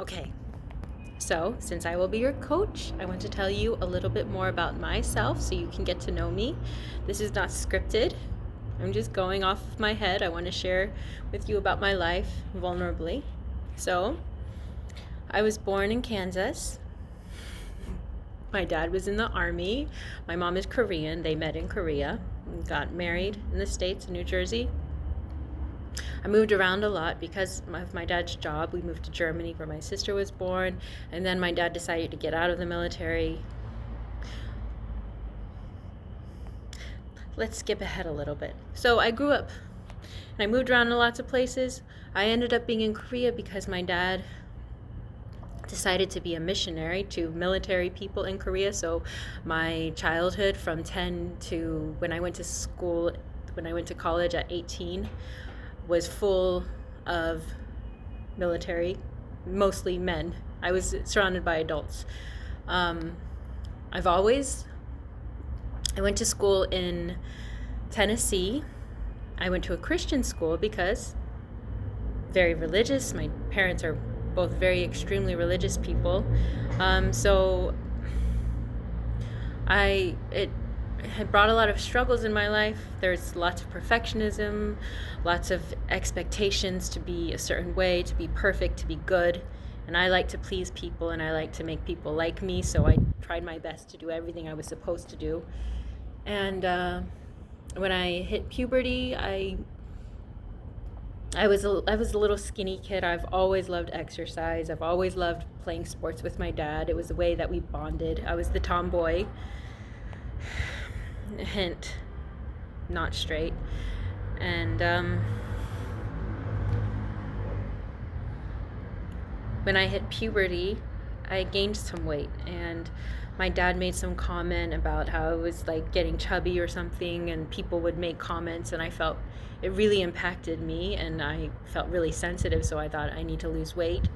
Okay, so since I will be your coach, I want to tell you a little bit more about myself so you can get to know me. This is not scripted. I'm just going off of my head. I want to share with you about my life vulnerably. So, I was born in Kansas. My dad was in the army. My mom is Korean. They met in Korea and got married in the States, in New Jersey. I moved around a lot because of my dad's job. We moved to Germany where my sister was born, and then my dad decided to get out of the military. Let's skip ahead a little bit. So I grew up and I moved around to lots of places. I ended up being in Korea because my dad decided to be a missionary to military people in Korea. So my childhood from 10 to when I went to school, when I went to college at 18, was full of military, mostly men. I was surrounded by adults. Um, I've always, I went to school in Tennessee. I went to a Christian school because very religious. My parents are both very extremely religious people. So it had brought a lot of struggles in my life. There's lots of perfectionism, lots of expectations to be a certain way, to be perfect, to be good. And I like to please people and I like to make people like me, so I tried my best to do everything I was supposed to do. And when I hit puberty, I was a little skinny kid. I've always loved exercise. I've always loved playing sports with my dad. It was the way that we bonded. I was the tomboy. Hint, not straight. And when I hit puberty, I gained some weight, and my dad made some comment about how I was like getting chubby or something, and people would make comments, and I felt it really impacted me, and I felt really sensitive, so I thought I need to lose weight.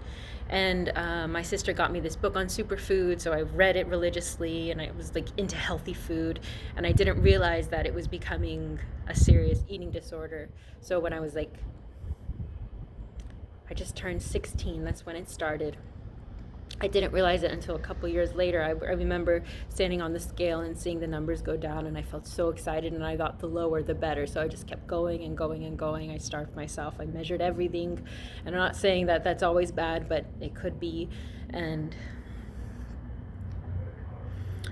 And my sister got me this book on superfood, so I read it religiously, and I was like into healthy food, and I didn't realize that it was becoming a serious eating disorder. So when I just turned 16, that's when it started. I didn't realize it until a couple years later. I remember standing on the scale and seeing the numbers go down, and I felt so excited, and I thought the lower the better. So I just kept going and going and going. I starved myself. I measured everything. And I'm not saying that that's always bad, but it could be. And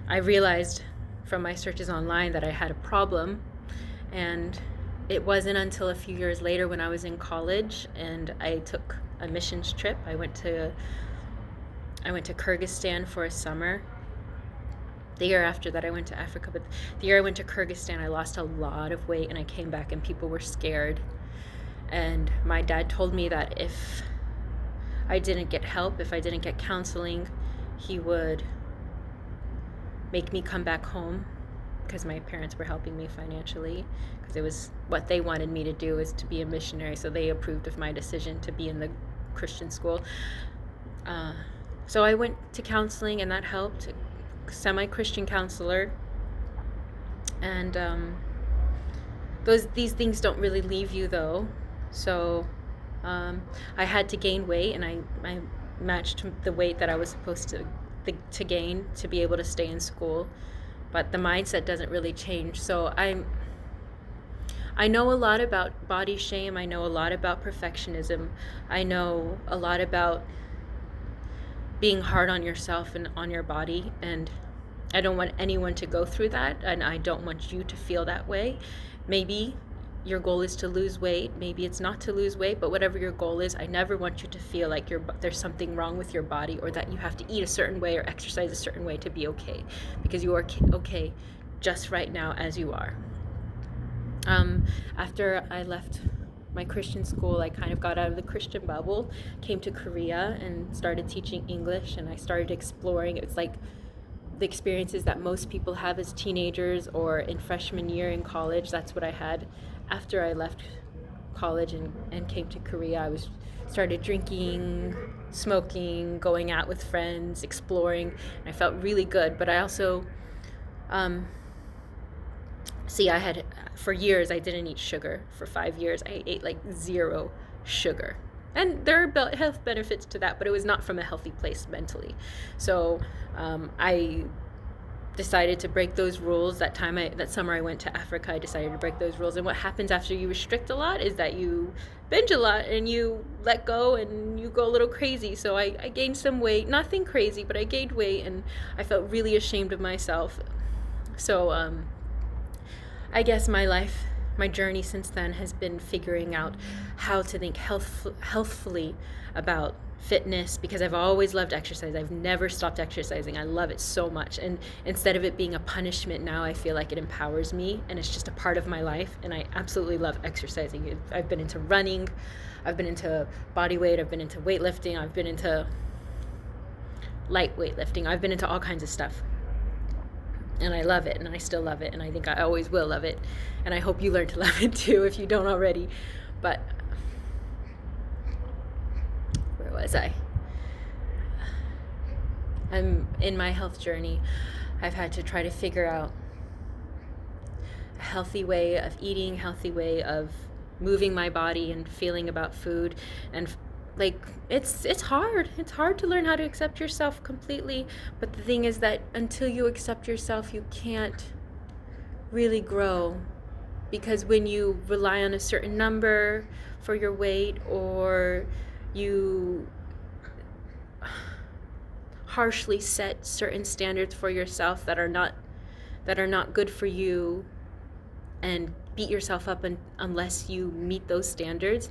I realized from my searches online that I had a problem. And it wasn't until a few years later when I was in college and I took a missions trip. I went to Kyrgyzstan for a summer. The year after that, I went to Africa, but the year I went to Kyrgyzstan, I lost a lot of weight, and I came back and people were scared. And my dad told me that if I didn't get help, if I didn't get counseling, he would make me come back home, because my parents were helping me financially, because it was what they wanted me to do, is to be a missionary. So they approved of my decision to be in the Christian school. So I went to counseling, and that helped. Semi-Christian counselor. And these things don't really leave you, though. So I had to gain weight, and I matched the weight that I was supposed to gain to be able to stay in school. But the mindset doesn't really change. So I know a lot about body shame. I know a lot about perfectionism. I know a lot about being hard on yourself and on your body, and I don't want anyone to go through that, and I don't want you to feel that way. Maybe your goal is to lose weight, maybe it's not to lose weight, but whatever your goal is, I never want you to feel like there's something wrong with your body, or that you have to eat a certain way or exercise a certain way to be okay, because you are okay just right now as you are. After I left my Christian school, I kind of got out of the Christian bubble, came to Korea and started teaching English, and I started exploring. It's like the experiences that most people have as teenagers or in freshman year in college. That's what I had after I left college and came to Korea. I started drinking, smoking, going out with friends, exploring, and I felt really good. But I also for years, I didn't eat sugar. For 5 years, I ate like zero sugar. And there are health benefits to that, but it was not from a healthy place mentally. So I decided to break those rules. That summer I went to Africa, I decided to break those rules. And what happens after you restrict a lot is that you binge a lot and you let go and you go a little crazy. So I gained some weight, nothing crazy, but I gained weight, and I felt really ashamed of myself. So I guess my journey since then has been figuring out how to think healthfully about fitness, because I've always loved exercise. I've never stopped exercising. I love it so much. And instead of it being a punishment, now I feel like it empowers me and it's just a part of my life. And I absolutely love exercising. I've been into running, I've been into body weight, I've been into weightlifting, I've been into light weightlifting, I've been into all kinds of stuff. And I love it, and I still love it, and I think I always will love it. And I hope you learn to love it too if you don't already. But where was I? I'm in my health journey. I've had to try to figure out a healthy way of eating, healthy way of moving my body and feeling about food. And like, it's hard. It's hard to learn how to accept yourself completely. But the thing is that until you accept yourself, you can't really grow. Because when you rely on a certain number for your weight, or you harshly set certain standards for yourself that are not good for you, and beat yourself up unless you meet those standards,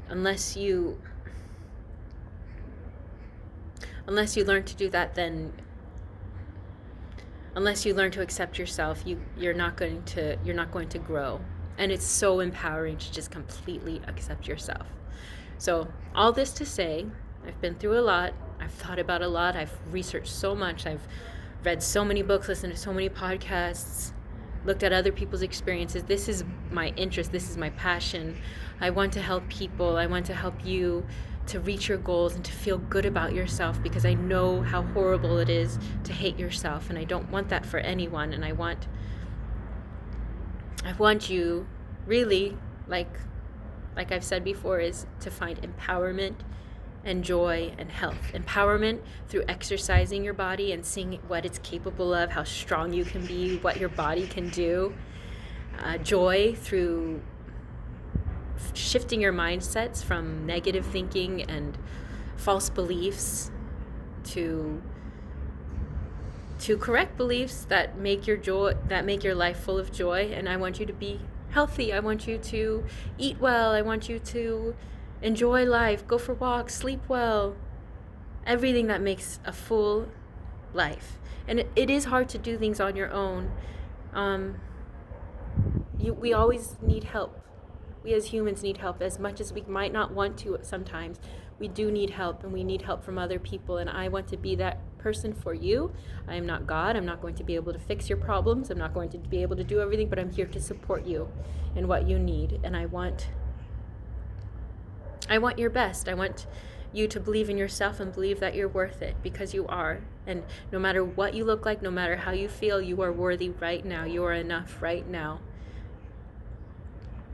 unless you learn to do that, then unless you learn to accept yourself, you're not going to grow. And it's so empowering to just completely accept yourself. So all this to say, I've been through a lot, I've thought about a lot, I've researched so much, I've read so many books, listened to so many podcasts, looked at other people's experiences. This is my interest, this is my passion. I want to help people, I want to help you to reach your goals and to feel good about yourself, because I know how horrible it is to hate yourself, and I don't want that for anyone. And I want you really, like I've said before, is to find empowerment and joy and health. Empowerment through exercising your body and seeing what it's capable of, how strong you can be, what your body can do. Joy through shifting your mindsets from negative thinking and false beliefs to correct beliefs that make your life full of joy. And I want you to be healthy. I want you to eat well. I want you to enjoy life, go for walks, sleep well. Everything that makes a full life. And it is hard to do things on your own. We always need help. We as humans need help. As much as we might not want to sometimes, we do need help, and we need help from other people. And I want to be that person for you. I am not God. I'm not going to be able to fix your problems. I'm not going to be able to do everything, but I'm here to support you in what you need. And I want your best. I want you to believe in yourself and believe that you're worth it, because you are. And no matter what you look like, no matter how you feel, you are worthy right now. You are enough right now.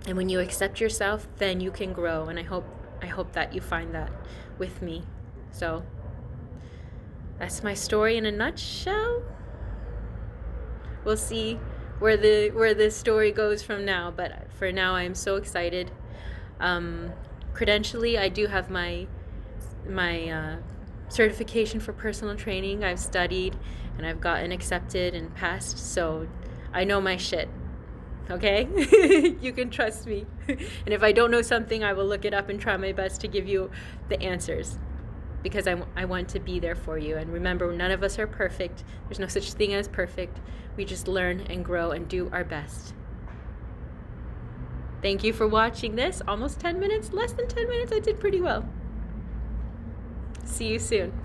And when you accept yourself, then you can grow. And I hope that you find that with me. So that's my story in a nutshell. We'll see where the story goes from now. But for now, I am so excited. Credentially, I do have my certification for personal training. I've studied and I've gotten accepted and passed. So I know my shit. Okay? You can trust me. And if I don't know something, I will look it up and try my best to give you the answers, because I want to be there for you. And remember, none of us are perfect. There's no such thing as perfect. We just learn and grow and do our best. Thank you for watching this. Almost 10 minutes, less than 10 minutes. I did pretty well. See you soon.